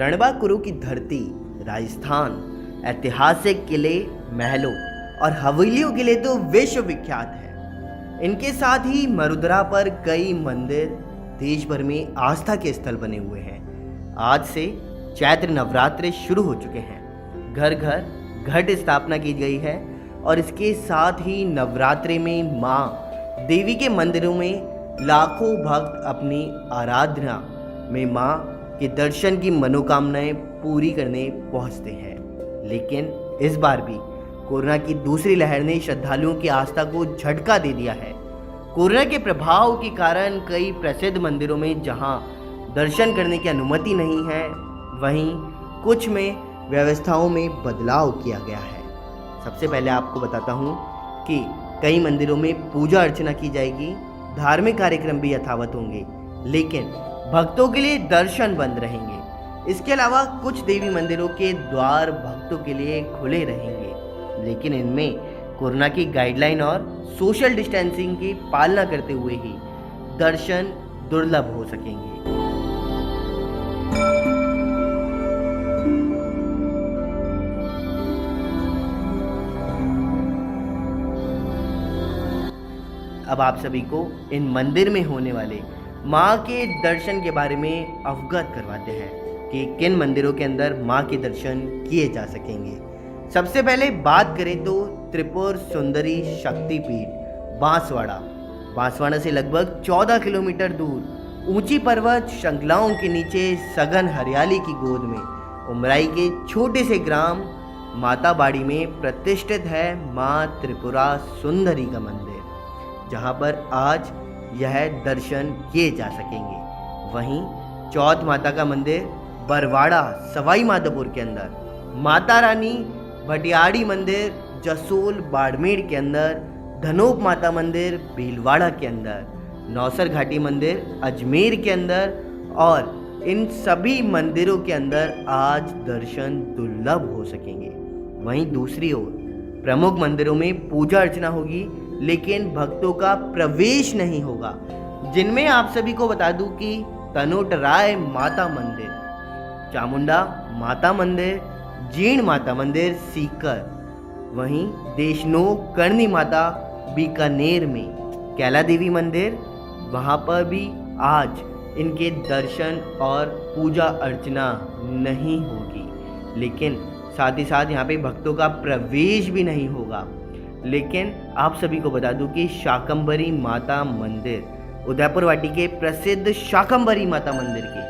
रणबांकुरु की धरती राजस्थान ऐतिहासिक किले, महलों और हवेलियों के लिए तो विश्व विख्यात है। इनके साथ ही मरुधरा पर कई मंदिर देश भर में आस्था के स्थल बने हुए हैं। आज से चैत्र नवरात्रे शुरू हो चुके हैं। घर घर घट स्थापना की गई है और इसके साथ ही नवरात्रे में माँ देवी के मंदिरों में लाखों भक्त अपनी आराधना में माँ के दर्शन की मनोकामनाएं पूरी करने पहुंचते हैं। लेकिन इस बार भी कोरोना की दूसरी लहर ने श्रद्धालुओं की आस्था को झटका दे दिया है। कोरोना के प्रभाव के कारण कई प्रसिद्ध मंदिरों में जहां दर्शन करने की अनुमति नहीं है, वहीं कुछ में व्यवस्थाओं में बदलाव किया गया है। सबसे पहले आपको बताता हूं कि कई मंदिरों में पूजा अर्चना की जाएगी, धार्मिक कार्यक्रम भी यथावत होंगे, लेकिन भक्तों के लिए दर्शन बंद रहेंगे। इसके अलावा कुछ देवी मंदिरों के द्वार भक्तों के लिए खुले रहेंगे, लेकिन इनमें कोरोना की गाइडलाइन और सोशल डिस्टेंसिंग की पालना करते हुए ही दर्शन दुर्लभ हो सकेंगे। अब आप सभी को इन मंदिर में होने वाले माँ के दर्शन के बारे में अवगत करवाते हैं कि किन मंदिरों के अंदर माँ के दर्शन किए जा सकेंगे। सबसे पहले बात करें तो त्रिपुर सुंदरी शक्तिपीठ बांसवाड़ा से लगभग 14 किलोमीटर दूर ऊंची पर्वत श्रृंखलाओं के नीचे सघन हरियाली की गोद में उमराई के छोटे से ग्राम माताबाड़ी में प्रतिष्ठित है माँ त्रिपुरा सुंदरी का मंदिर, जहाँ पर आज यह दर्शन किए जा सकेंगे। वहीं चौथ माता का मंदिर बरवाड़ा सवाई माधोपुर के अंदर, माता रानी भटियाड़ी मंदिर जसोल बाड़मेर के अंदर, धनोप माता मंदिर भीलवाड़ा के अंदर, नौसर घाटी मंदिर अजमेर के अंदर, और इन सभी मंदिरों के अंदर आज दर्शन दुर्लभ हो सकेंगे। वहीं दूसरी ओर प्रमुख मंदिरों में पूजा अर्चना होगी, लेकिन भक्तों का प्रवेश नहीं होगा, जिनमें आप सभी को बता दूं कि तनोटराय माता मंदिर, चामुंडा माता मंदिर, जीण माता मंदिर सीकर, वहीं देशनोक करणी माता बीकानेर में, कैला देवी मंदिर, वहां पर भी आज इनके दर्शन और पूजा अर्चना नहीं होगी, लेकिन साथ ही साथ यहाँ पे भक्तों का प्रवेश भी नहीं होगा। लेकिन आप सभी को बता दूं कि शाकंभरी माता मंदिर उदयपुर वाटी के प्रसिद्ध शाकंभरी माता मंदिर के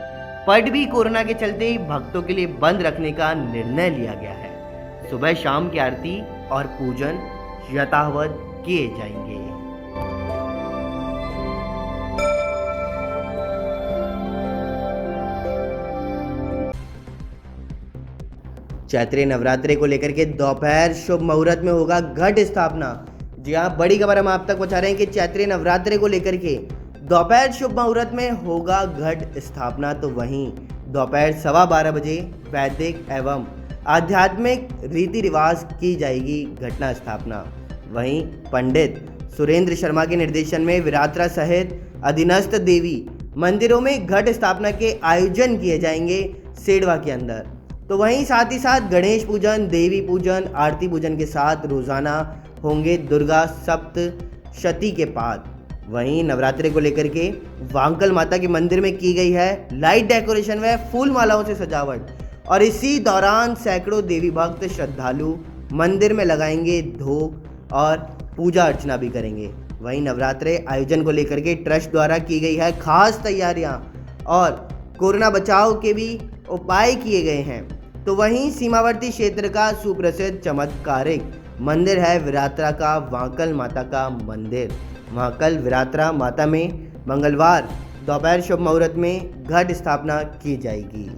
पट भी कोरोना के चलते भक्तों के लिए बंद रखने का निर्णय लिया गया है। सुबह शाम की आरती और पूजन यथावत किए जाएंगे। चैत्री नवरात्रि को लेकर के दोपहर शुभ मुहूर्त में होगा घट स्थापना। जी हाँ, बड़ी खबर हम आप तक पहुंचा रहे हैं कि चैत्री नवरात्रि को लेकर के दोपहर शुभ मुहूर्त में होगा घट स्थापना। तो वहीं दोपहर 12:15 बजे वैदिक एवं आध्यात्मिक रीति रिवाज की जाएगी घटना स्थापना। वहीं पंडित सुरेंद्र शर्मा के निर्देशन में विरात्रा सहित अधीनस्थ देवी मंदिरों में घट स्थापना के आयोजन किए जाएंगे सेडवा के अंदर। तो वहीं साथ ही साथ गणेश पूजन, देवी पूजन, आरती पूजन के साथ रोजाना होंगे दुर्गा सप्तशती के पाठ। वहीं नवरात्रि को लेकर के वांकल माता के मंदिर में की गई है लाइट डेकोरेशन व फूल मालाओं से सजावट, और इसी दौरान सैकड़ों देवी भक्त श्रद्धालु मंदिर में लगाएंगे धूप और पूजा अर्चना भी करेंगे। वहीं नवरात्रि आयोजन को लेकर के ट्रस्ट द्वारा की गई है खास तैयारियां और कोरोना बचाव के भी उपाय किए गए हैं। तो वहीं सीमावर्ती क्षेत्र का सुप्रसिद्ध चमत्कारिक मंदिर है विरात्रा का वांकल माता का मंदिर। वांकल विरात्रा माता में मंगलवार दोपहर शुभ मुहूर्त में घट स्थापना की जाएगी।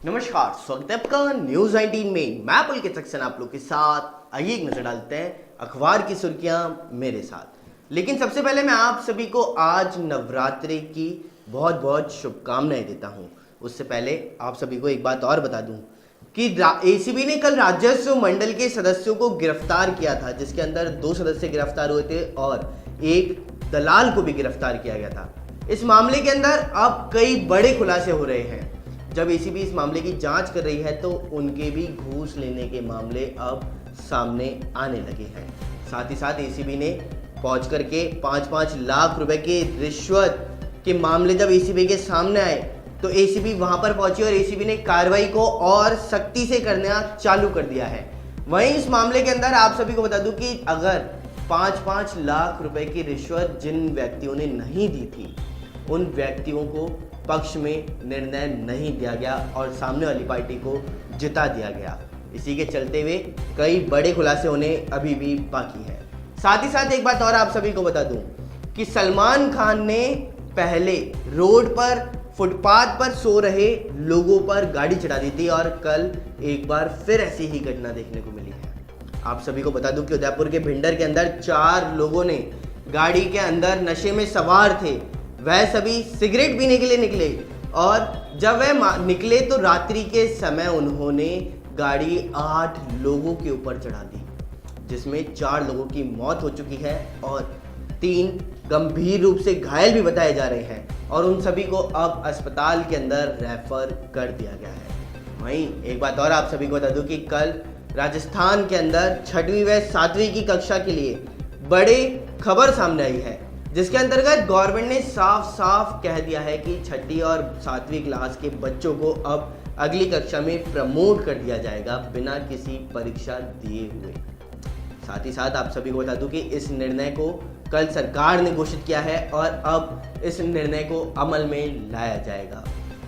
नमस्कार, स्वागत है आपका न्यूज 19 में। मैं पुलकित सक्सेना आप लोग के साथ। आइए एक नजर डालते हैं अखबार की सुर्खियां मेरे साथ। लेकिन सबसे पहले मैं आप सभी को आज नवरात्रि की बहुत बहुत शुभकामनाएं देता हूं। उससे पहले आप सभी को एक बात और बता दूं कि एसीबी ने कल राजस्व मंडल के सदस्यों को गिरफ्तार किया था, जिसके अंदर 2 सदस्य गिरफ्तार हुए थे और एक दलाल को भी गिरफ्तार किया गया था। इस मामले के अंदर अब कई बड़े खुलासे हो रहे हैं। जब एसीबी इस मामले की जांच कर रही है तो उनके भी घूस लेने के मामले अब सामने आने लगे हैं। साथ ही साथ एसीबी ने पहुंच करके 5-5 लाख रुपए के रिश्वत के मामले जब एसीबी के सामने आए तो एसीबी वहां पर पहुंची और एसीबी ने कार्रवाई को और सख्ती से करना चालू कर दिया है। वहीं इस मामले के अंदर आप सभी को बता दूं कि अगर 5-5 लाख रुपए की रिश्वत जिन व्यक्तियों ने नहीं दी थी उन व्यक्तियों को पक्ष में निर्णय नहीं दिया गया और सामने वाली पार्टी को जिता दिया गया। इसी के चलते हुए कई बड़े खुलासे होने अभी भी बाकी है। साथ ही साथ एक बात और आप सभी को बता दूं कि सलमान खान ने पहले रोड पर फुटपाथ पर सो रहे लोगों पर गाड़ी चढ़ा दी थी और कल एक बार फिर ऐसी ही घटना देखने को मिली है। आप सभी को बता दूं कि उदयपुर के भिंडर के अंदर 4 लोगों ने गाड़ी के अंदर नशे में सवार थे। वह सभी सिगरेट पीने के लिए निकले और जब वह निकले तो रात्रि के समय उन्होंने गाड़ी 8 लोगों के ऊपर चढ़ा दी, जिसमें 4 लोगों की मौत हो चुकी है और 3 गंभीर रूप से घायल भी बताए जा रहे हैं और उन सभी को अब अस्पताल के अंदर रेफर कर दिया गया है। वहीं एक बात और आप सभी को बता दूं कि कल राजस्थान के अंदर 6वीं व 7वीं की कक्षा के लिए बड़ी खबर सामने आई है, जिसके अंतर्गत गवर्नमेंट ने साफ साफ कह दिया है कि 6वीं और 7वीं क्लास के बच्चों को अब अगली कक्षा में प्रमोट कर दिया जाएगा बिना किसी परीक्षा दिए हुए। साथ ही साथ आप सभी को बता दूं कि इस निर्णय को कल सरकार ने घोषित किया है और अब इस निर्णय को अमल में लाया जाएगा।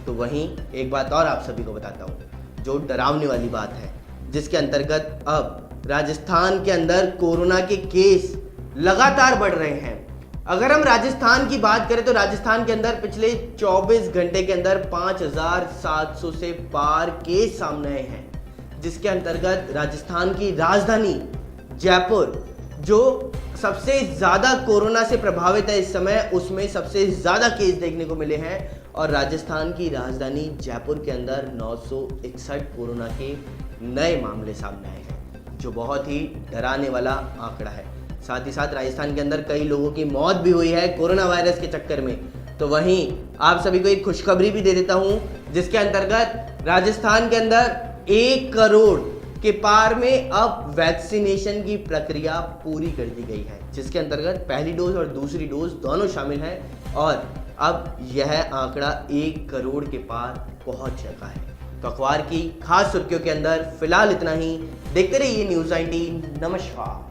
तो वहीं एक बात और आप सभी को बताता हूं जो डरावने वाली बात है, जिसके अंतर्गत अब राजस्थान के अंदर कोरोना के केस लगातार बढ़ रहे हैं। अगर हम राजस्थान की बात करें तो राजस्थान के अंदर पिछले 24 घंटे के अंदर 5700 से पार केस सामने आए हैं, जिसके अंतर्गत राजस्थान की राजधानी जयपुर जो सबसे ज़्यादा कोरोना से प्रभावित है इस समय, उसमें सबसे ज़्यादा केस देखने को मिले हैं और राजस्थान की राजधानी जयपुर के अंदर 961 कोरोना के नए मामले सामने आए हैं, जो बहुत ही डराने वाला आंकड़ा है। साथ ही साथ राजस्थान के अंदर कई लोगों की मौत भी हुई है कोरोना वायरस के चक्कर में। तो वहीं आप सभी को एक खुशखबरी भी दे देता हूं, जिसके अंतर्गत राजस्थान के अंदर 1 करोड़ के पार में अब वैक्सीनेशन की प्रक्रिया पूरी कर दी गई है, जिसके अंतर्गत पहली डोज और दूसरी डोज दोनों शामिल हैं और अब यह आंकड़ा 1 करोड़ के पार पहुंच चुका है। तो अखबार की खास सुर्खियों के अंदर फिलहाल इतना ही। देखते रहिए न्यूज़ 19। नमस्कार।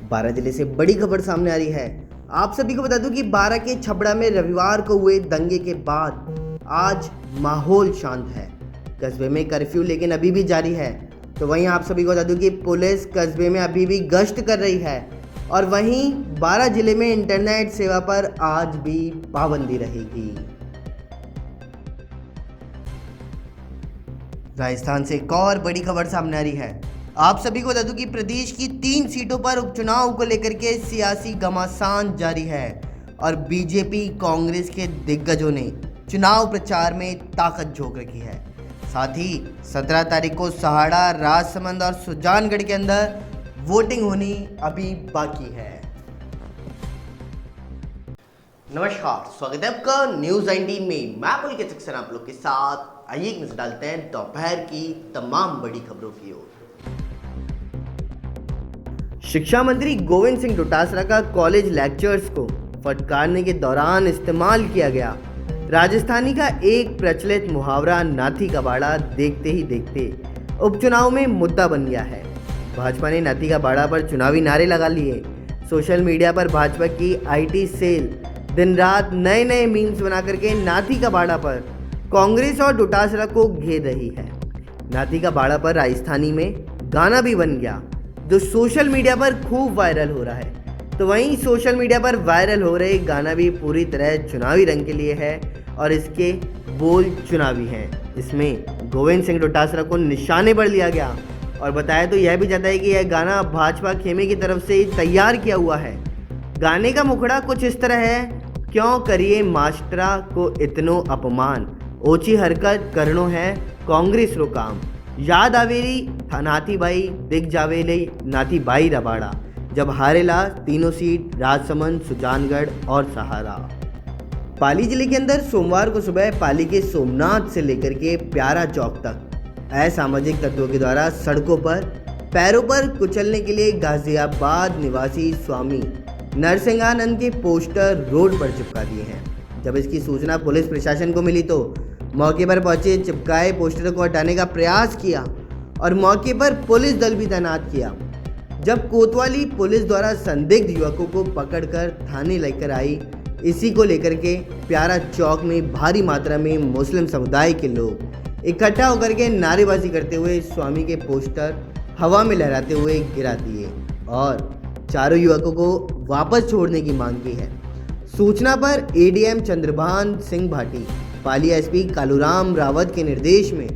12 जिले से बड़ी खबर सामने आ रही है। आप सभी को बता दूं कि 12 के छबड़ा में रविवार को हुए दंगे के बाद आज माहौल शांत है। कस्बे में कर्फ्यू लेकिन अभी भी जारी है। तो वहीं आप सभी को बता दूं कि पुलिस कस्बे में अभी भी गश्त कर रही है और वहीं 12 जिले में इंटरनेट सेवा पर आज भी पाबंदी रहेगी। राजस्थान से एक और बड़ी खबर सामने आ रही है। आप सभी को बता दूं कि प्रदेश की 3 सीटों पर उपचुनाव को लेकर के सियासी घमासान जारी है और बीजेपी कांग्रेस के दिग्गजों ने चुनाव प्रचार में ताकत झोंक रखी है। साथ ही 17 तारीख को सहाड़ा, राजसमंद और सुजानगढ़ के अंदर वोटिंग होनी अभी बाकी है। नमस्कार, स्वागत है आपका न्यूज़ 19 में। मैं पुलकित सक्सेना आप लोग के साथ। आइए एक नजर डालते हैं दोपहर की तमाम बड़ी खबरों की ओर। शिक्षा मंत्री गोविंद सिंह डोटासरा का कॉलेज लेक्चर्स को फटकारने के दौरान इस्तेमाल किया गया राजस्थानी का एक प्रचलित मुहावरा नाथी का बाड़ा देखते ही देखते उपचुनाव में मुद्दा बन गया है। भाजपा ने नाथी का बाड़ा पर चुनावी नारे लगा लिए। सोशल मीडिया पर भाजपा की आईटी सेल दिन रात नए नए मीम्स बना करके नाथी का बाड़ा पर कांग्रेस और डोटासरा को घेर रही है। नाथी का बाड़ा पर राजस्थानी में गाना भी बन गया जो सोशल मीडिया पर खूब वायरल हो रहा है। तो वहीं सोशल मीडिया पर वायरल हो रहे गाना भी पूरी तरह चुनावी रंग के लिए है और इसके बोल चुनावी हैं। इसमें गोविंद सिंह डोटासरा को निशाने पर लिया गया और बताया तो यह भी जाता है कि यह गाना भाजपा खेमे की तरफ से तैयार किया हुआ है। गाने का मुखड़ा कुछ इस तरह है, क्यों करिए मास्टरा को इतनो अपमान, ओछी हरकत करनो है कांग्रेस रो काम याद आवेली था नाथीबाई दिख जावेली नाथीबाई रबाड़ा जब हारेला तीनों सीट राजसमंद, सुजानगढ़ और सहारा। पाली जिले के अंदर सोमवार को सुबह पाली के सोमनाथ से लेकर के प्यारा चौक तक असामाजिक तत्वों के द्वारा सड़कों पर पैरों पर कुचलने के लिए गाजियाबाद निवासी स्वामी नरसिंहानंद के पोस्टर रोड पर चिपका दिए हैं। जब इसकी सूचना पुलिस प्रशासन को मिली तो मौके पर पहुंचे चिपकाए पोस्टर को हटाने का प्रयास किया और मौके पर पुलिस दल भी तैनात किया। जब कोतवाली पुलिस द्वारा संदिग्ध युवकों को पकड़कर थाने लेकर आई, इसी को लेकर के प्यारा चौक में भारी मात्रा में मुस्लिम समुदाय के लोग इकट्ठा होकर के नारेबाजी करते हुए स्वामी के पोस्टर हवा में लहराते हुए गिरा दिए और चारों युवकों को वापस छोड़ने की मांग की है। सूचना पर एडीएम चंद्रभान सिंह भाटी, पाली एसपी कालूराम रावत के निर्देश में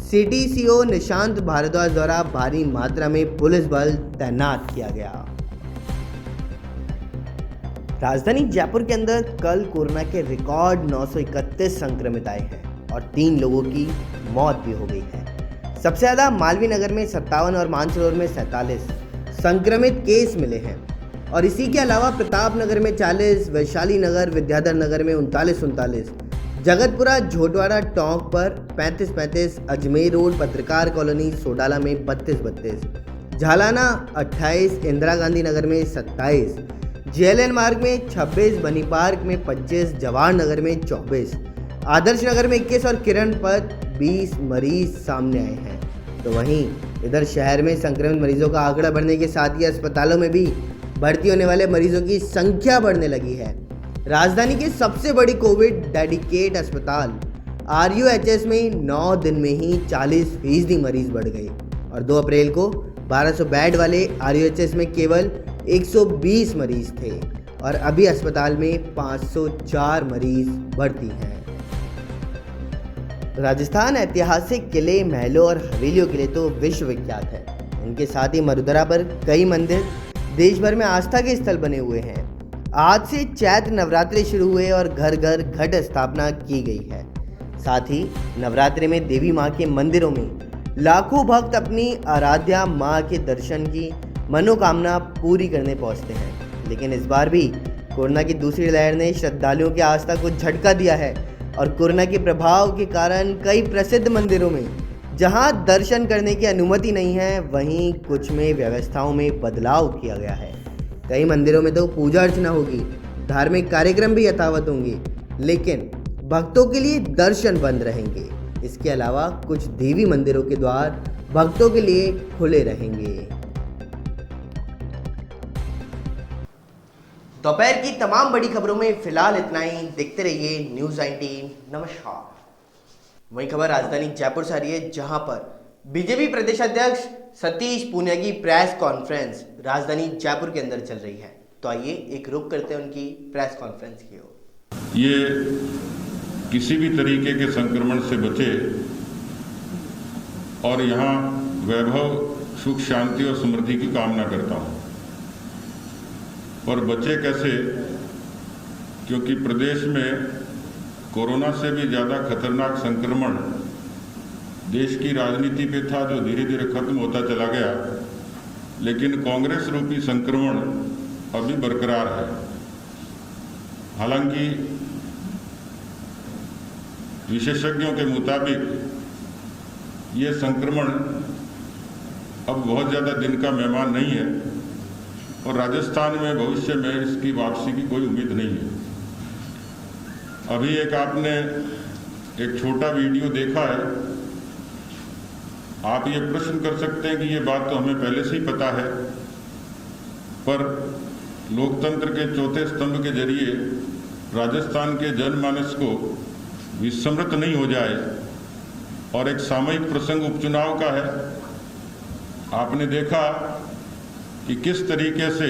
सिटी सीओ निशांत भारद्वाज द्वारा भारी मात्रा में पुलिस बल तैनात किया गया। राजधानी जयपुर के अंदर कल कोरोना के रिकॉर्ड 931 संक्रमित आए हैं और 3 लोगों की मौत भी हो गई है। सबसे ज़्यादा मालवीय नगर में 57 और मानसरोवर में 47 संक्रमित केस मिले हैं और इसी के अलावा प्रताप नगर में 40, वैशाली नगर, विद्याधर नगर में 39, जगतपुरा झोटवाड़ा टोंक पर 35, अजमेर रोड पत्रकार कॉलोनी सोडाला में 32, झालाना 28, इंदिरा गांधी नगर में 27, जेएलएन मार्ग में 26, बनी पार्क में 25, जवाहर नगर में 24, आदर्श नगर में 21 और किरण पर 20 मरीज सामने आए हैं। तो वहीं इधर शहर में संक्रमित मरीजों का आंकड़ा बढ़ने के साथ ही अस्पतालों में भी भर्ती होने वाले मरीजों की संख्या बढ़ने लगी है। राजधानी की सबसे बड़ी कोविड डेडिकेट अस्पताल RUHS में 9 दिन में ही 40% मरीज बढ़ गए और 2 अप्रैल को 1200 बेड वाले RUHS में केवल 120 मरीज थे और अभी अस्पताल में 504 मरीज भर्ती हैं। राजस्थान ऐतिहासिक किले, महलों और हवेलियों के लिए तो विश्वविख्यात है। इनके साथ ही मरुधरा पर कई मंदिर देश भर में आस्था के स्थल बने हुए हैं। आज से चैत्र नवरात्रि शुरू हुए और घर घर घट स्थापना की गई है। साथ ही नवरात्रि में देवी माँ के मंदिरों में लाखों भक्त अपनी आराध्या माँ के दर्शन की मनोकामना पूरी करने पहुँचते हैं। लेकिन इस बार भी कोरोना की दूसरी लहर ने श्रद्धालुओं की आस्था को झटका दिया है और कोरोना के प्रभाव के कारण कई प्रसिद्ध मंदिरों में जहां दर्शन करने की अनुमति नहीं है, वहीं कुछ में व्यवस्थाओं में बदलाव किया गया है। कई मंदिरों में तो पूजा अर्चना होगी, धार्मिक कार्यक्रम भी यथावत होंगे, लेकिन भक्तों के लिए दर्शन बंद रहेंगे। इसके अलावा कुछ देवी मंदिरों के द्वार भक्तों के लिए खुले रहेंगे। दोपहर की तमाम बड़ी खबरों में फिलहाल इतना ही। देखते रहिए न्यूज़ 19। नमस्कार। वही खबर राजधानी जयपुर से आ रही है, जहां पर बीजेपी प्रदेश अध्यक्ष सतीश पूनिया की प्रेस कॉन्फ्रेंस राजधानी जयपुर के अंदर चल रही है। तो आइए एक रुख करते हैं उनकी प्रेस कॉन्फ्रेंस की ओर। ये किसी भी तरीके के संक्रमण से बचे और यहाँ वैभव, सुख, शांति और समृद्धि की कामना करता हूँ। और बचे कैसे? क्योंकि प्रदेश में कोरोना से भी ज़्यादा खतरनाक संक्रमण देश की राजनीति पे था, जो धीरे धीरे खत्म होता चला गया, लेकिन कांग्रेस रूपी संक्रमण अभी बरकरार है। हालांकि विशेषज्ञों के मुताबिक ये संक्रमण अब बहुत ज़्यादा दिन का मेहमान नहीं है और राजस्थान में भविष्य में इसकी वापसी की कोई उम्मीद नहीं है। अभी आपने एक छोटा वीडियो देखा है। आप ये प्रश्न कर सकते हैं कि ये बात तो हमें पहले से ही पता है, पर लोकतंत्र के चौथे स्तंभ के जरिए राजस्थान के जनमानस को विस्मृत नहीं हो जाए। और एक सामयिक प्रसंग उपचुनाव का है। आपने देखा कि किस तरीके से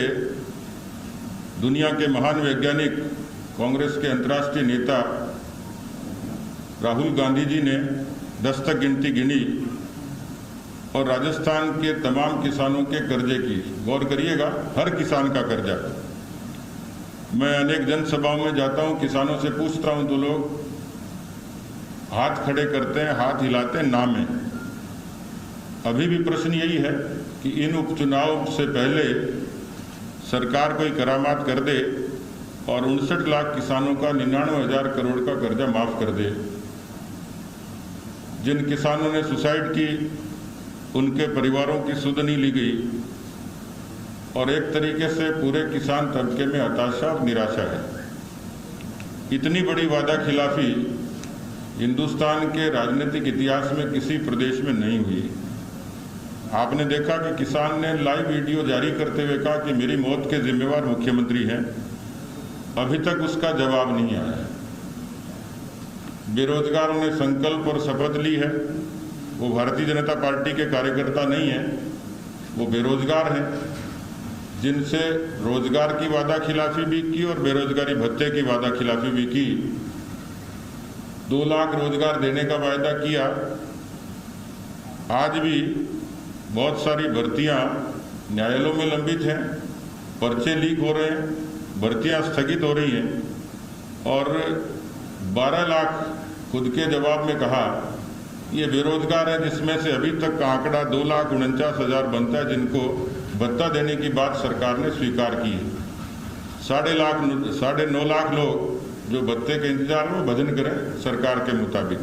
दुनिया के महान वैज्ञानिक, कांग्रेस के अंतर्राष्ट्रीय नेता राहुल गांधी जी ने 10 तक गिनती गिनी और राजस्थान के तमाम किसानों के कर्जे की। गौर करिएगा, हर किसान का कर्जा। मैं अनेक जनसभाओं में जाता हूं, किसानों से पूछता हूं तो लोग हाथ खड़े करते हैं, हाथ हिलाते हैं ना में। अभी भी प्रश्न यही है कि इन उपचुनाव से पहले सरकार कोई करामात कर दे और 59 लाख किसानों का 99,000 करोड़ का कर्जा माफ कर दे। जिन किसानों ने सुसाइड की उनके परिवारों की सुध नहीं ली गई और एक तरीके से पूरे किसान तबके में हताशा और निराशा है। इतनी बड़ी वादा खिलाफी हिंदुस्तान के राजनीतिक इतिहास में किसी प्रदेश में नहीं हुई। आपने देखा कि किसान ने लाइव वीडियो जारी करते हुए कहा कि मेरी मौत के जिम्मेवार मुख्यमंत्री हैं। अभी तक उसका जवाब नहीं आया है। बेरोजगारों ने संकल्प और शपथ ली है। वो भारतीय जनता पार्टी के कार्यकर्ता नहीं है, वो बेरोजगार हैं, जिनसे रोजगार की वादा खिलाफी भी की और बेरोजगारी भत्ते की वादा खिलाफी भी की। 2 लाख रोजगार देने का वायदा किया। आज भी बहुत सारी भर्तियां न्यायालयों में लंबित हैं, पर्चे लीक हो रहे हैं, भर्तियां स्थगित हो रही हैं और 12 लाख खुद के जवाब में कहा ये बेरोजगार है, जिसमें से अभी तक का आंकड़ा 2,49,000 बनता है जिनको भत्ता देने की बात सरकार ने स्वीकार की है। 9.5 लाख लोग जो भत्ते के इंतजार में भजन करें सरकार के मुताबिक।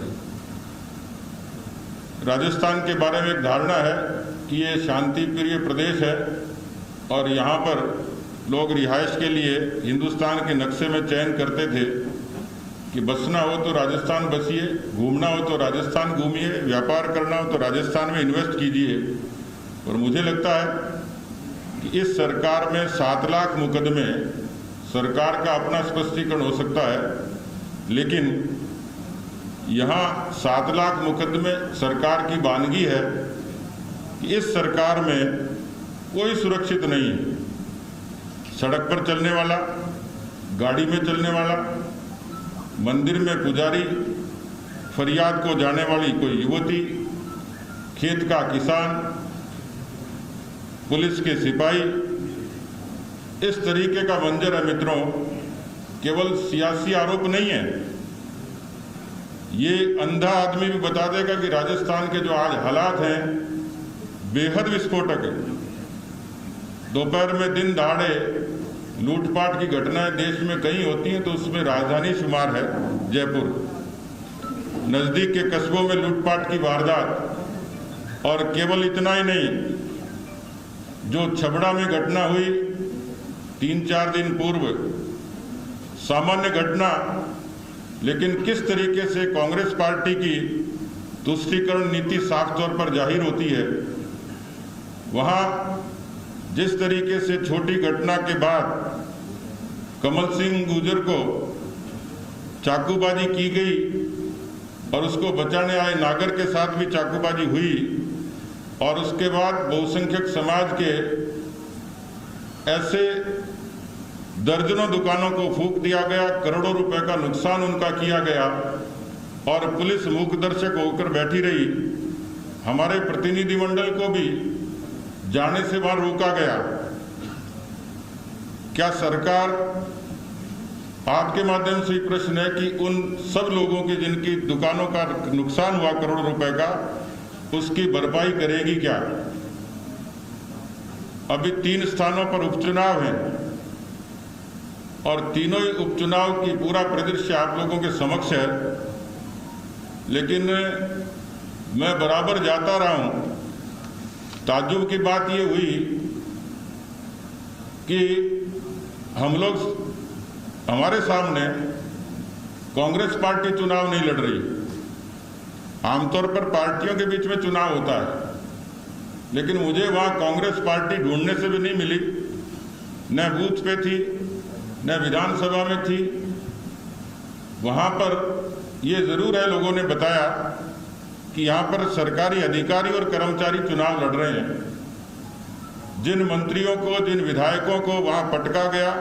राजस्थान के बारे में एक धारणा है कि ये शांति प्रिय प्रदेश है और यहाँ पर लोग रिहाइश के लिए हिंदुस्तान के नक्शे में चयन करते थे कि बसना हो तो राजस्थान बसिए, घूमना हो तो राजस्थान घूमिए, व्यापार करना हो तो राजस्थान में इन्वेस्ट कीजिए। और मुझे लगता है कि इस सरकार में 7 लाख मुकदमे, सरकार का अपना स्पष्टीकरण हो सकता है, लेकिन यहाँ 7 लाख मुकदमे सरकार की वानगी है कि इस सरकार में कोई सुरक्षित नहीं है। सड़क पर चलने वाला, गाड़ी में चलने वाला, मंदिर में पुजारी, फरियाद को जाने वाली कोई युवती, खेत का किसान, पुलिस के सिपाही, इस तरीके का मंजर है मित्रों। केवल सियासी आरोप नहीं है, ये अंधा आदमी भी बता देगा कि राजस्थान के जो आज हालात हैं बेहद विस्फोटक है। दोपहर में दिन दहाड़े लूटपाट की घटनाएं देश में कहीं होती हैं तो उसमें राजधानी शुमार है जयपुर। नजदीक के कस्बों में लूटपाट की वारदात। और केवल इतना ही नहीं, जो छबड़ा में घटना हुई 3-4 दिन पूर्व, सामान्य घटना, लेकिन किस तरीके से कांग्रेस पार्टी की तुष्टीकरण नीति साफ तौर पर जाहिर होती है। वहां जिस तरीके से छोटी घटना के बाद कमल सिंह गुर्जर को चाकूबाजी की गई और उसको बचाने आए नागर के साथ भी चाकूबाजी हुई और उसके बाद बहुसंख्यक समाज के ऐसे दर्जनों दुकानों को फूंक दिया गया, करोड़ों रुपए का नुकसान उनका किया गया और पुलिस मूकदर्शक होकर बैठी रही। हमारे प्रतिनिधिमंडल को भी जाने से वहां रोका गया। क्या सरकार, आपके माध्यम से प्रश्न है कि उन सब लोगों की जिनकी दुकानों का नुकसान हुआ करोड़ों रुपए का, उसकी भरपाई करेगी क्या? अभी 3 स्थानों पर उपचुनाव हैं और तीनों ही उपचुनाव की पूरा परिदृश्य आप लोगों के समक्ष है, लेकिन मैं बराबर जाता रहा हूं। ताज्जुब की बात ये हुई कि हमारे सामने कांग्रेस पार्टी चुनाव नहीं लड़ रही। आमतौर पर पार्टियों के बीच में चुनाव होता है, लेकिन मुझे वहां कांग्रेस पार्टी ढूंढने से भी नहीं मिली। न बूथ पे थी, न विधानसभा में थी। वहां पर यह जरूर है, लोगों ने बताया कि यहाँ पर सरकारी अधिकारी और कर्मचारी चुनाव लड़ रहे हैं। जिन मंत्रियों को, जिन विधायकों को वहाँ पटका गया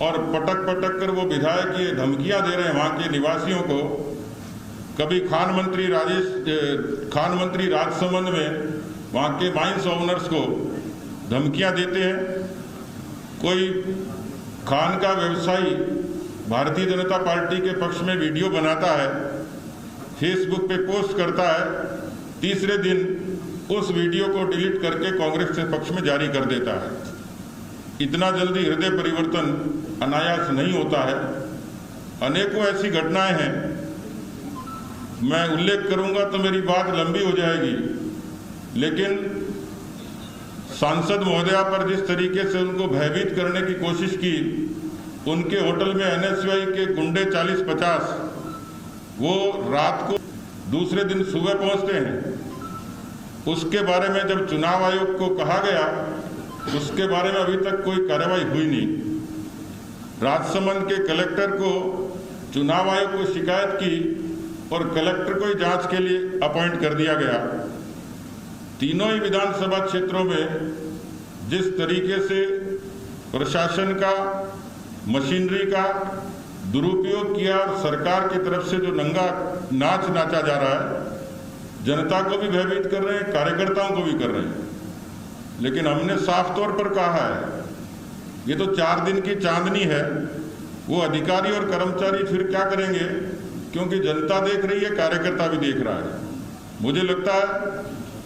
और पटक कर वो विधायक ये धमकियाँ दे रहे हैं वहाँ के निवासियों को। कभी खान मंत्री राजसमंद में वहाँ के माइंस ओनर्स को धमकियाँ देते हैं। कोई खान का व्यवसायी भारतीय जनता पार्टी के पक्ष में वीडियो बनाता है फेसबुक पे पोस्ट करता है, तीसरे दिन उस वीडियो को डिलीट करके कांग्रेस के पक्ष में जारी कर देता है। इतना जल्दी हृदय परिवर्तन अनायास नहीं होता है। अनेकों ऐसी घटनाएं हैं, मैं उल्लेख करूंगा तो मेरी बात लंबी हो जाएगी, लेकिन सांसद महोदया पर जिस तरीके से उनको भयभीत करने की कोशिश की, उनके होटल में NSY के गुंडे 40-50 वो रात को दूसरे दिन सुबह पहुंचते हैं। उसके बारे में जब चुनाव आयोग को कहा गया, उसके बारे में अभी तक कोई कार्रवाई हुई नहीं। राजसमंद के कलेक्टर को चुनाव आयोग को शिकायत की और कलेक्टर को ही जांच के लिए अपॉइंट कर दिया गया। तीनों ही विधानसभा क्षेत्रों में जिस तरीके से प्रशासन का, मशीनरी का दुरुपयोग किया और सरकार की तरफ से जो नंगा नाच नाचा जा रहा है, जनता को भी भयभीत कर रहे हैं, कार्यकर्ताओं को भी कर रहे हैं। लेकिन हमने साफ तौर पर कहा है, ये तो 4 दिन की चांदनी है, वो अधिकारी और कर्मचारी फिर क्या करेंगे, क्योंकि जनता देख रही है, कार्यकर्ता भी देख रहा है। मुझे लगता है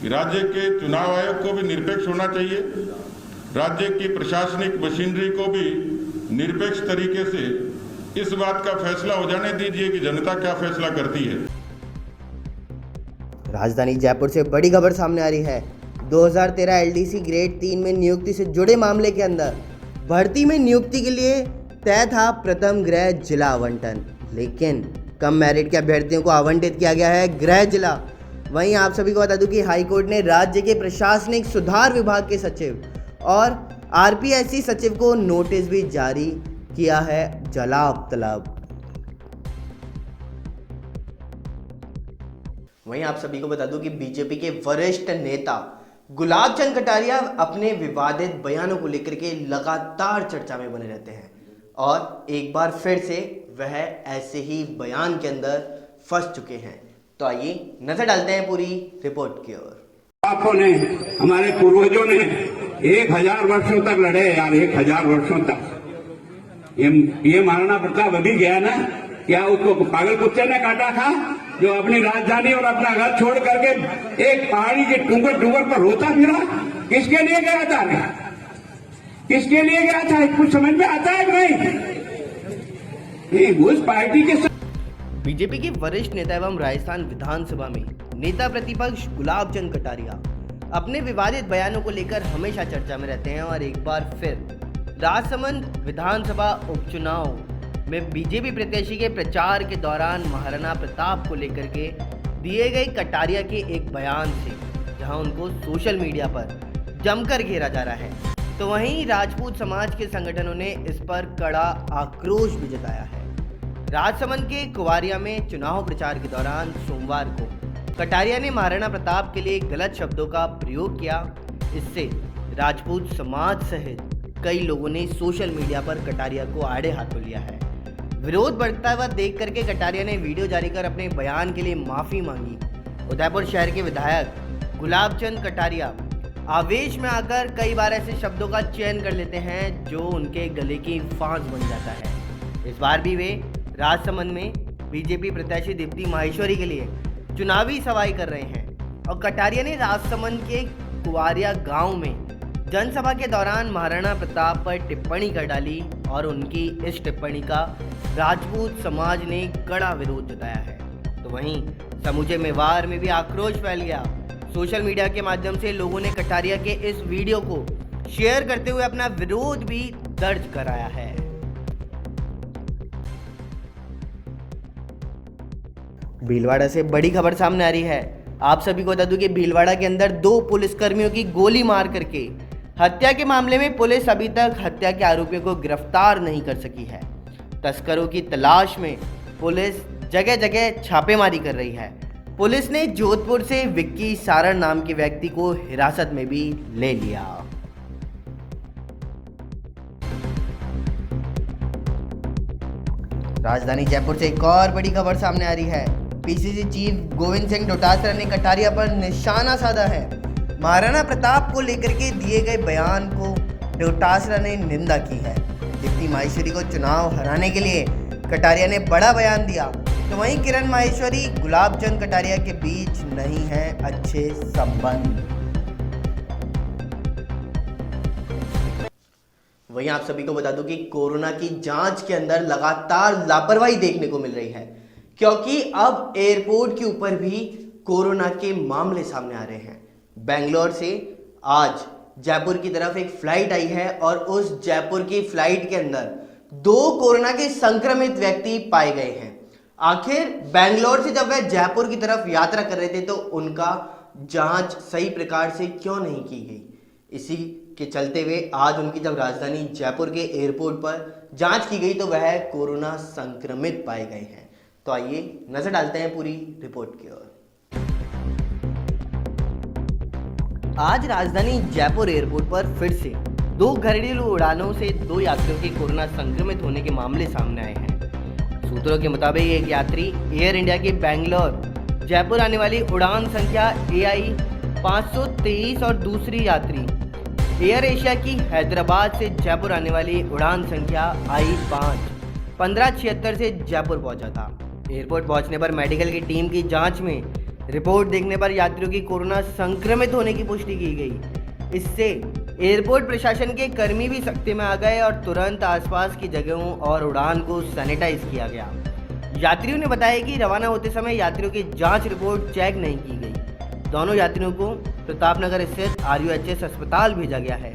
कि राज्य के चुनाव आयोग को भी निरपेक्ष होना चाहिए, राज्य की प्रशासनिक मशीनरी को भी निरपेक्ष तरीके से इस बात का फैसला हो जाने दीजिए कि जनता क्या फैसला करती है। राजधानी जयपुर से बड़ी खबर सामने आ रही है। 2013 LDC ग्रेड 3 में नियुक्ति से जुड़े मामले के अंदर भर्ती में नियुक्ति के लिए तय था प्रथम गृह जिला आवंटन, लेकिन कम मेरिट के अभ्यर्थियों को आवंटित किया गया है गृह जिला। वहीं आप सभी को बता दूं कि हाईकोर्ट ने राज्य के प्रशासनिक सुधार विभाग के सचिव और RPSC सचिव को नोटिस भी जारी किया है जवाब तलब। वहीं आप सभी को बता दूं कि बीजेपी के वरिष्ठ नेता गुलाब चंद कटारिया अपने विवादित बयानों को लेकर के लगातार चर्चा में बने रहते हैं और एक बार फिर से वह ऐसे ही बयान के अंदर फंस चुके हैं। तो आइए नजर डालते हैं पूरी रिपोर्ट की ओर। आपको ने, हमारे पूर्वजों ने 1000 वर्षों तक लड़े यार, 1000 वर्षों तक। ये महाराणा प्रताप अभी गया ना, क्या उसको पागल कुत्ते ने काटा था जो अपनी राजधानी और अपना घर छोड़ करके एक पहाड़ी के टूंगर पर रोता फिरा? किसके लिए गया था? किसके लिए गया था? कुछ समझ में आता है नहीं? उस पार्टी के बीजेपी के वरिष्ठ नेता एवं राजस्थान विधानसभा में नेता प्रतिपक्ष गुलाब चंद कटारिया अपने विवादित बयानों को लेकर हमेशा चर्चा में रहते हैं और एक बार फिर राजसमंद विधानसभा उपचुनाव में बीजेपी प्रत्याशी के प्रचार के दौरान महाराणा प्रताप को लेकर के दिए गए कटारिया के एक बयान से जहां उनको सोशल मीडिया पर जमकर घेरा जा रहा है, तो वहीं राजपूत समाज के संगठनों ने इस पर कड़ा आक्रोश भी जताया है। राजसमंद के कुवारिया में चुनाव प्रचार के दौरान सोमवार को कटारिया ने महाराणा प्रताप के लिए गलत शब्दों का प्रयोग किया। इससे राजपूत समाज सहित कई लोगों ने सोशल मीडिया पर कटारिया को आड़े हाथों लिया है। विरोध बढ़ता हुआ देख करके कटारिया ने वीडियो जारी कर अपने बयान के लिए माफी मांगी। उदयपुर शहर के विधायक गुलाब चंद कटारिया आवेश में आकर कई बार ऐसे शब्दों का चयन कर लेते हैं जो उनके गले की फांस बन जाता है। इस बार भी वे राजसमंद में बीजेपी प्रत्याशी दीप्ति माहेश्वरी के लिए चुनावी सवाई कर रहे हैं और कटारिया ने राजसमंद के कुवारिया गांव में जनसभा के दौरान महाराणा प्रताप पर टिप्पणी कर डाली और उनकी इस टिप्पणी का राजपूत समाज ने कड़ा विरोध जताया है। तो वहीं समूचे मेवाड़ में भी आक्रोश फैल गया। सोशल मीडिया के माध्यम से लोगों ने कटारिया के इस वीडियो को शेयर करते हुए अपना विरोध भी दर्ज कराया है। भीलवाड़ा से बड़ी खबर सामने आ रही है। आप सभी को बता दूं कि भीलवाड़ा के अंदर 2 पुलिसकर्मियों की गोली मार करके हत्या के मामले में पुलिस अभी तक हत्या के आरोपियों को गिरफ्तार नहीं कर सकी है। तस्करों की तलाश में पुलिस जगह जगह छापेमारी कर रही है। पुलिस ने जोधपुर से विक्की सारण नाम के व्यक्ति को हिरासत में भी ले लिया। राजधानी जयपुर से एक और बड़ी खबर सामने आ रही है। पीसीसी चीफ गोविंद सिंह डोटासरा ने कटारिया पर निशाना साधा है। महाराणा प्रताप को लेकर के दिए गए बयान को डोटासरा ने निंदा की है। दीप्ति माहेश्वरी को चुनाव हराने के लिए कटारिया ने बड़ा बयान दिया। तो वहीं किरण माहेश्वरी गुलाब चंद कटारिया के बीच नहीं है अच्छे संबंध। वहीं आप सभी को बता दूं कि कोरोना की जांच के अंदर लगातार लापरवाही देखने को मिल रही है, क्योंकि अब एयरपोर्ट के ऊपर भी कोरोना के मामले सामने आ रहे हैं। बेंगलोर से आज जयपुर की तरफ एक फ्लाइट आई है और उस जयपुर की फ्लाइट के अंदर 2 कोरोना के संक्रमित व्यक्ति पाए गए हैं। आखिर बेंगलोर से जब वह जयपुर की तरफ यात्रा कर रहे थे तो उनका जांच सही प्रकार से क्यों नहीं की गई? इसी के चलते हुए आज उनकी जब राजधानी जयपुर के एयरपोर्ट पर जांच की गई तो वह कोरोना संक्रमित पाए गए हैं। तो आइए नजर डालते हैं पूरी रिपोर्ट की ओर। आज राजधानी जयपुर एयरपोर्ट पर फिर से 2 घरेलू उड़ानों से 2 यात्रियों के कोरोना संक्रमित होने के मामले सामने आए हैं। सूत्रों के मुताबिक एक यात्री एयर इंडिया की बेंगलोर जयपुर आने वाली उड़ान संख्या AI 523 और दूसरी यात्री एयर एशिया की हैदराबाद से जयपुर आने वाली उड़ान संख्या I5 1576 से जयपुर पहुंचा था। एयरपोर्ट पहुंचने पर मेडिकल की टीम की जांच में रिपोर्ट देखने पर यात्रियों की कोरोना संक्रमित होने की पुष्टि की गई। इससे एयरपोर्ट प्रशासन के कर्मी भी सख्ती में आ गए और तुरंत आसपास की जगहों और उड़ान को सैनिटाइज किया गया। यात्रियों ने बताया कि रवाना होते समय यात्रियों की जांच रिपोर्ट चेक नहीं की गई। दोनों यात्रियों को प्रतापनगर स्थित RUHS अस्पताल भेजा गया है।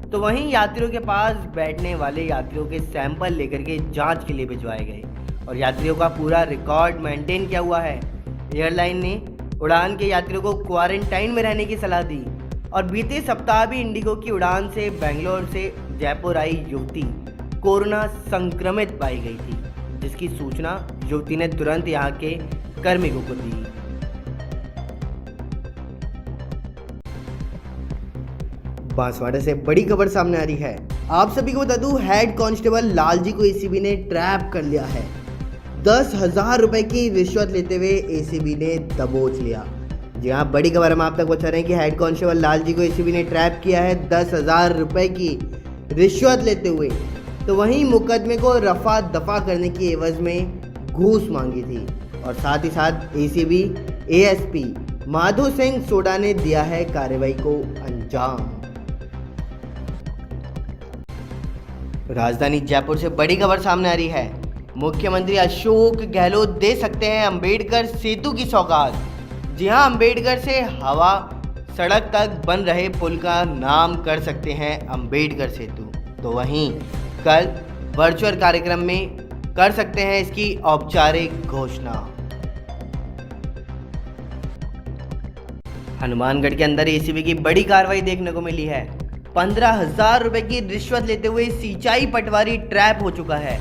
तो वहीं यात्रियों के पास बैठने वाले यात्रियों के सैंपल लेकर के जांच के लिए भिजवाए गए और यात्रियों का पूरा रिकॉर्ड मेंटेन किया हुआ है। एयरलाइन ने उड़ान के यात्रियों को क्वारंटाइन में रहने की सलाह दी और बीते सप्ताह भी इंडिगो की उड़ान से बेंगलोर से जयपुर आई युवती कोरोना संक्रमित पाई गई थी, जिसकी सूचना युवती ने तुरंत यहाँ के कार्मिकों को दी। बांसवाड़ा से बड़ी खबर सामने आ रही है। आप सभी को बता दूं, हेड कांस्टेबल लालजी को ACB ने ट्रैप कर लिया है। 10,000 रुपए की रिश्वत लेते हुए ACB ने दबोच लिया। जी हाँ, बड़ी खबर हम आप तक पहुंचा रहे हैं कि हेड कांस्टेबल लालजी को ACB ने ट्रैप किया है 10,000 रुपए की रिश्वत लेते हुए। तो वहीं मुकदमे को रफा दफा करने की एवज में घूस मांगी थी और साथ ही साथ ACB ASP Madho Singh soda ने दिया है कार्रवाई को अंजाम। राजधानी जयपुर से बड़ी खबर सामने आ रही है। मुख्यमंत्री अशोक गहलोत दे सकते हैं अंबेडकर सेतु की सौगात। जी हां, अंबेडकर से हवा सड़क तक बन रहे पुल का नाम कर सकते हैं अंबेडकर सेतु। तो वहीं कल वर्चुअल कार्यक्रम में कर सकते हैं इसकी औपचारिक घोषणा। हनुमानगढ़ के अंदर ACB की बड़ी कार्रवाई देखने को मिली है। 15,000 रुपए की रिश्वत लेते हुए सिंचाई पटवारी ट्रैप हो चुका है।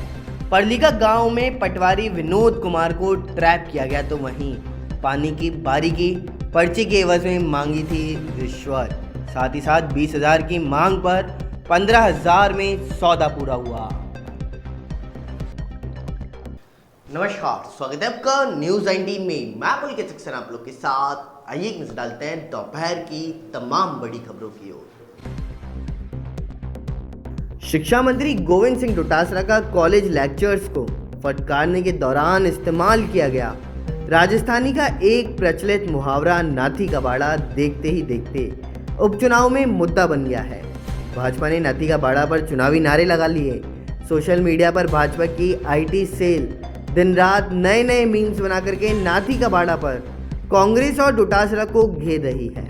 परलीका गांव में पटवारी विनोद कुमार को ट्रैप किया गया। तो वहीं पानी की बारी की पर्ची के एवज में मांगी थी रिश्वत। साथ ही साथ 20,000 की मांग पर 15,000 में सौदा पूरा हुआ। नमस्कार, स्वागत है आपका न्यूज़ 19 में। मैं पुलकित सक्सेना आप लोग के साथ। आइए एक नजर डालते हैं दोपहर की तमाम बड़ी खबरों की ओर। शिक्षा मंत्री गोविंद सिंह डोटासरा का कॉलेज लेक्चर्स को फटकारने के दौरान इस्तेमाल किया गया राजस्थानी का एक प्रचलित मुहावरा नाथी का बाड़ा देखते ही देखते उपचुनाव में मुद्दा बन गया है। भाजपा ने नाथी का बाड़ा पर चुनावी नारे लगा लिए। सोशल मीडिया पर भाजपा की IT सेल दिन रात नए नए मीम्स बना करके नाथी का बाड़ा पर कांग्रेस और डोटासरा को घेर रही है।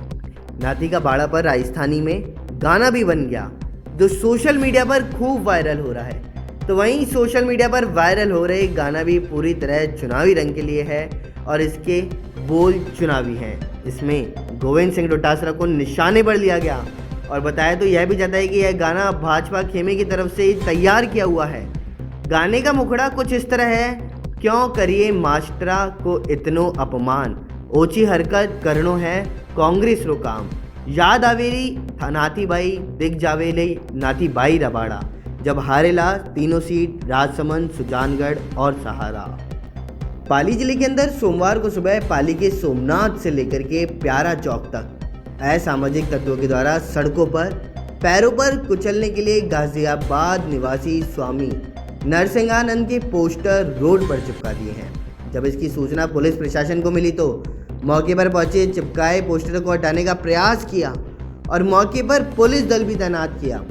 नाथी का बाड़ा पर राजस्थानी में गाना भी बन गया जो सोशल मीडिया पर खूब वायरल हो रहा है। तो वहीं सोशल मीडिया पर वायरल हो रहे गाना भी पूरी तरह चुनावी रंग के लिए है और इसके बोल चुनावी हैं। इसमें गोविंद सिंह डोटासरा को निशाने पर लिया गया और बताया तो यह भी जाता है कि यह गाना भाजपा खेमे की तरफ से तैयार किया हुआ है। गाने का मुखड़ा कुछ इस तरह है, क्यों करिए मास्टरा को इतनो अपमान, ओची हरकत करनो है कांग्रेस रो काम, याद आवेरी था नाथी भाई दिख जावेले नाथी भाई रबाड़ा, जब हारेला तीनों सीट राजसमंद, सुजानगढ़ और सहारा। पाली जिले के अंदर सोमवार को सुबह पाली के सोमनाथ से लेकर के प्यारा चौक तक असामाजिक तत्वों के द्वारा सड़कों पर पैरों पर कुचलने के लिए गाजियाबाद निवासी स्वामी नरसिंहानंद के पोस्टर रोड पर चिपका दिए हैं, जब इसकी सूचना पुलिस प्रशासन को मिली तो मौके पर पहुंचे चिपकाए पोस्टरों को हटाने का प्रयास किया और मौके पर पुलिस दल भी तैनात किया।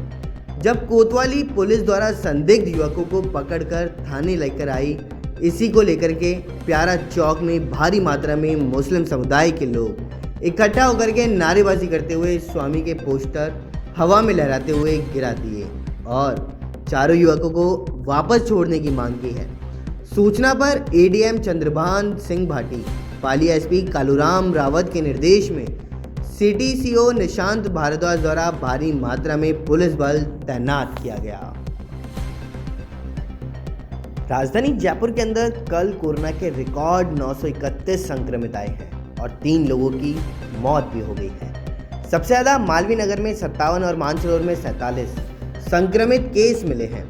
जब कोतवाली पुलिस द्वारा संदिग्ध युवकों को पकड़कर थाने लेकर आई, इसी को लेकर के प्यारा चौक में भारी मात्रा में मुस्लिम समुदाय के लोग इकट्ठा होकर के नारेबाजी करते हुए स्वामी के पोस्टर हवा में लहराते हुए गिरा दिए और चारों युवकों को वापस छोड़ने की मांग की है। सूचना पर एडीएम चंद्रभान सिंह भाटी, पाली एसपी कालूराम रावत के निर्देश में सिटी सीओ निशांत भारद्वाज द्वारा भारी मात्रा में पुलिस बल तैनात किया गया। राजधानी जयपुर के अंदर कल कोरोना के रिकॉर्ड 931 संक्रमित आए हैं और 3 लोगों की मौत भी हो गई है। सबसे ज़्यादा मालवीय नगर में 57 और मानसरोवर में 47 संक्रमित केस मिले हैं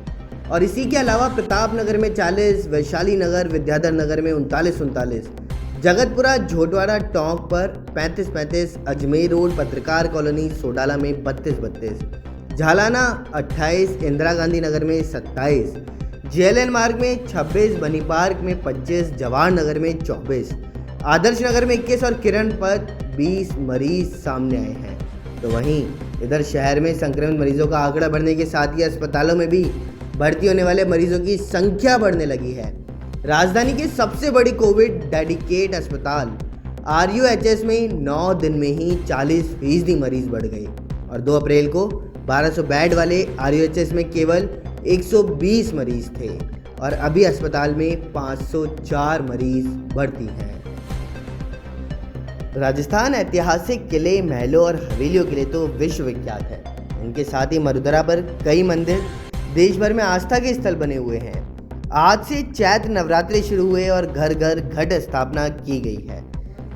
और इसी के अलावा प्रताप नगर में 40, वैशाली नगर, विद्याधर नगर में 39, जगतपुरा झोटवाड़ा टोंक पर 35, अजमेर रोड पत्रकार कॉलोनी सोडाला में 32, झालाना 28, इंदिरा गांधी नगर में 27, जेएलएन मार्ग में 26, बनी पार्क में 25, जवाहर नगर में 24, आदर्श नगर में 21 और किरण पर 20 मरीज सामने आए हैं। तो वहीं इधर शहर में संक्रमित मरीजों का आंकड़ा बढ़ने के साथ ही अस्पतालों में भी भर्ती होने वाले मरीजों की संख्या बढ़ने लगी है। राजधानी की सबसे बड़ी कोविड डेडिकेट अस्पताल RUHS में 9 दिन में ही 40% मरीज बढ़ गए और 2 अप्रैल को 1200 बेड वाले RUHS में केवल 120 मरीज थे और अभी अस्पताल में 504 मरीज भर्ती हैं। राजस्थान ऐतिहासिक किले, महलों और हवेलियों के लिए तो विश्वविख्यात है। इनके साथ ही मरुधरा पर कई मंदिर देश भर में आस्था के स्थल बने हुए हैं। आज से चैत्र नवरात्रि शुरू हुए और घर घर घट स्थापना की गई है।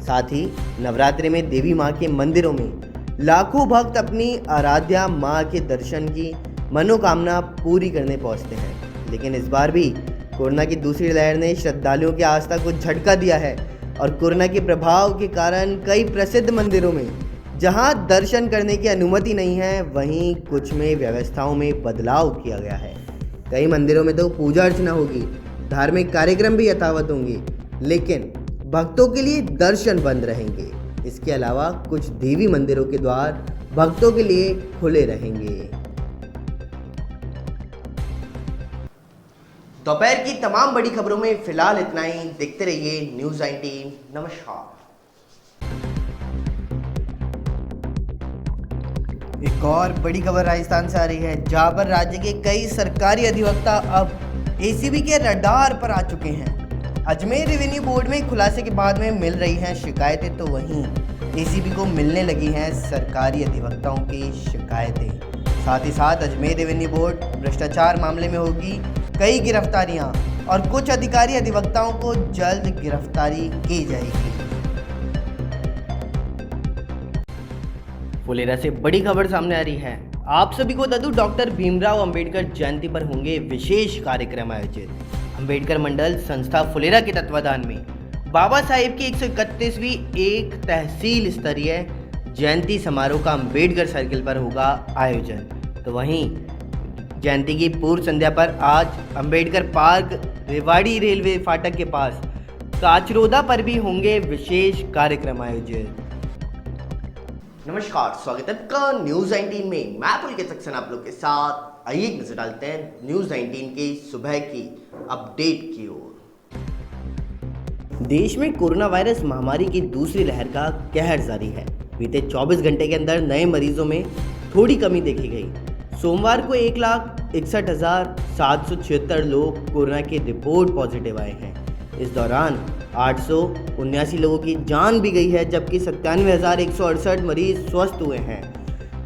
साथ ही नवरात्रि में देवी माँ के मंदिरों में लाखों भक्त अपनी आराध्या माँ के दर्शन की मनोकामना पूरी करने पहुँचते हैं। लेकिन इस बार भी कोरोना की दूसरी लहर ने श्रद्धालुओं की आस्था को झटका दिया है और कोरोना के प्रभाव के कारण कई प्रसिद्ध मंदिरों में जहां दर्शन करने की अनुमति नहीं है, वहीं कुछ में व्यवस्थाओं में बदलाव किया गया है। कई मंदिरों में तो पूजा अर्चना होगी, धार्मिक कार्यक्रम भी यथावत होंगे, लेकिन भक्तों के लिए दर्शन बंद रहेंगे। इसके अलावा कुछ देवी मंदिरों के द्वार भक्तों के लिए खुले रहेंगे। दोपहर की तमाम बड़ी खबरों में फिलहाल इतना ही। देखते रहिए न्यूज़ 19। नमस्कार। एक और बड़ी खबर राजस्थान से आ रही है, जहां पर राज्य के कई सरकारी अधिवक्ता अब एसीबी के रडार पर आ चुके हैं। अजमेर रेवेन्यू बोर्ड में खुलासे के बाद में मिल रही हैं शिकायतें, तो वहीं एसीबी को मिलने लगी हैं सरकारी अधिवक्ताओं की शिकायतें। साथ ही साथ अजमेर रेवेन्यू बोर्ड भ्रष्टाचार मामले में होगी कई गिरफ्तारियां और कुछ अधिकारी अधिवक्ताओं को जल्द गिरफ्तारी की जाएगी। फुलेरा से बड़ी खबर सामने आ रही है। आप सभी को बता दूं, डॉक्टर भीमराव अंबेडकर जयंती पर होंगे विशेष कार्यक्रम आयोजित। अंबेडकर मंडल संस्था फुलेरा के तत्वाधान में बाबा साहेब की 131वीं एक तहसील स्तरीय जयंती समारोह का अंबेडकर सर्किल पर होगा आयोजन। तो वहीं जयंती की पूर्व संध्या पर आज अंबेडकर पार्क, रेवाड़ी रेलवे फाटक के पास काचरोदा पर भी होंगे विशेष कार्यक्रम आयोजित। नमस्कार, स्वागत है आपका न्यूज़ 19 में। मैं पुलकित सक्सेना आप लोग के साथ। आइए एक नजर डालते हैं न्यूज़ 19 की सुबह की अपडेट की ओर। देश में कोरोना वायरस महामारी की दूसरी लहर का कहर जारी है। बीते 24 घंटे के अंदर नए मरीजों में थोड़ी कमी देखी गई। सोमवार को 1,61,776 लोग कोरोना की रिपोर्ट पॉजिटिव आए हैं। इस दौरान 879 लोगों की जान भी गई है, जबकि 97,168 मरीज स्वस्थ हुए हैं।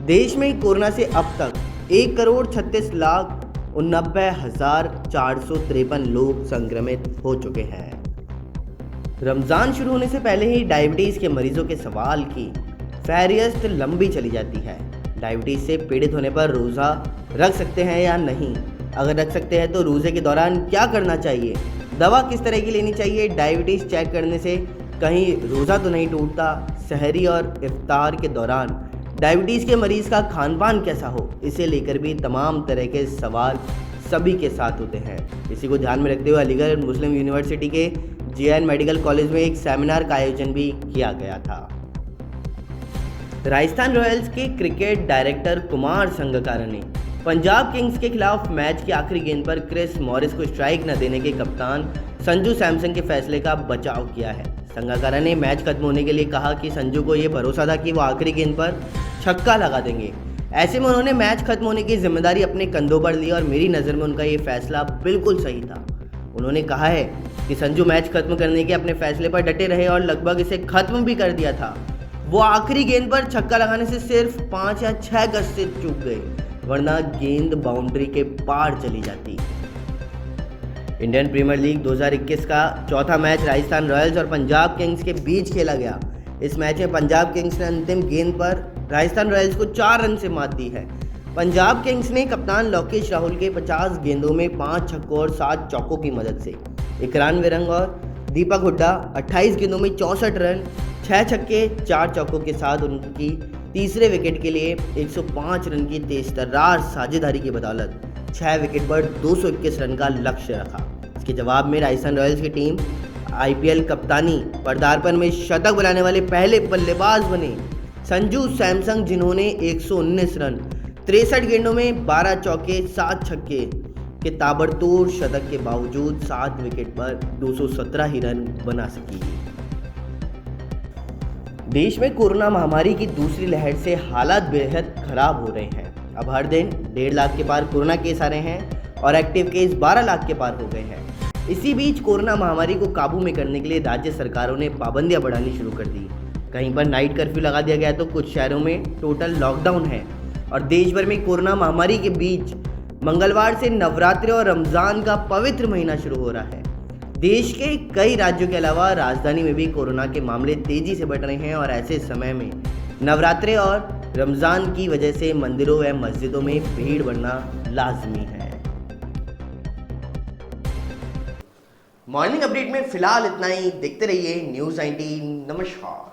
देश में कोरोना से अब तक 1,36,89,453 लोग संक्रमित हो चुके हैं। रमज़ान शुरू होने से पहले ही डायबिटीज़ के मरीजों के सवाल की फहरिस्त लंबी चली जाती है। डायबिटीज़ से पीड़ित होने पर रोज़ा रख सकते हैं या नहीं? अगर रख सकते हैं तो रोज़े के दौरान क्या करना चाहिए? दवा किस तरह की लेनी चाहिए? डायबिटीज़ चेक करने से कहीं रोज़ा तो नहीं टूटता? सहरी और इफ्तार के दौरान डायबिटीज़ के मरीज़ का खान पान कैसा हो? इसे लेकर भी तमाम तरह के सवाल सभी के साथ होते हैं। इसी को ध्यान में रखते हुए अलीगढ़ मुस्लिम यूनिवर्सिटी के JN मेडिकल कॉलेज में एक सेमिनार का आयोजन भी किया गया था। राजस्थान रॉयल्स के क्रिकेट डायरेक्टर कुमार संगकारा ने पंजाब किंग्स के खिलाफ मैच की आखिरी गेंद पर क्रिस मॉरिस को स्ट्राइक न देने के कप्तान संजू सैमसन के फैसले का बचाव किया है। संगकारा ने मैच खत्म होने के लिए कहा कि संजू को ये भरोसा था कि वो आखिरी गेंद पर छक्का लगा देंगे। ऐसे में उन्होंने मैच खत्म होने की जिम्मेदारी अपने कंधों पर ली और मेरी नज़र में उनका ये फैसला बिल्कुल सही था। उन्होंने कहा है कि संजू मैच खत्म करने के अपने फैसले पर डटे रहे और लगभग इसे खत्म भी कर दिया था। वो आखिरी गेंद पर छक्का लगाने से सिर्फ 5 या 6 गज से चूक गए, वरना गेंद बाउंड्री के पार चली जाती। इंडियन प्रीमियर लीग 2021 का चौथा मैच राजस्थान रॉयल्स और पंजाब किंग्स के बीच खेला गया। इस मैच में पंजाब किंग्स ने अंतिम गेंद पर राजस्थान रॉयल्स को 4 रन से मात दी है। पंजाब किंग्स ने कप्तान लोकेश राहुल के 50 गेंदों में 5 छक्कों और 7 चौकों की मदद से इकरान विरंग और दीपक हुड्डा 28 गेंदों में 64 रन, 6 छक्के 4 चौकों के साथ उनकी तीसरे विकेट के लिए 105 रन की तेजतर्रार साझेदारी की बदौलत 6 विकेट पर 221 रन का लक्ष्य रखा। इसके जवाब में राजस्थान रॉयल्स की टीम IPL कप्तानी पदार्पण में शतक बनाने वाले पहले बल्लेबाज बने संजू सैमसन, जिन्होंने 119 रन 63 गेंदों में 12 चौके 7 छक्के के ताबड़तोड़ शतक के बावजूद 7 विकेट पर 217 ही रन बना सकी। देश में कोरोना महामारी की दूसरी लहर से हालात बेहद खराब हो रहे हैं। अब हर दिन 1.5 लाख के पार कोरोना केस आ रहे हैं और एक्टिव केस 12 लाख के पार हो गए हैं। इसी बीच कोरोना महामारी को काबू में करने के लिए राज्य सरकारों ने पाबंदियां बढ़ानी शुरू कर दी। कहीं पर नाइट कर्फ्यू लगा दिया गया तो कुछ शहरों में टोटल लॉकडाउन है। और देश भर में कोरोना महामारी के बीच मंगलवार से नवरात्रि और रमज़ान का पवित्र महीना शुरू हो रहा है। देश के कई राज्यों के अलावा राजधानी में भी कोरोना के मामले तेजी से बढ़ रहे हैं और ऐसे समय में नवरात्रि और रमज़ान की वजह से मंदिरों व मस्जिदों में भीड़ बढ़ना लाजमी है। मॉर्निंग अपडेट में फिलहाल इतना ही। देखते रहिए न्यूज़ 19। नमस्कार।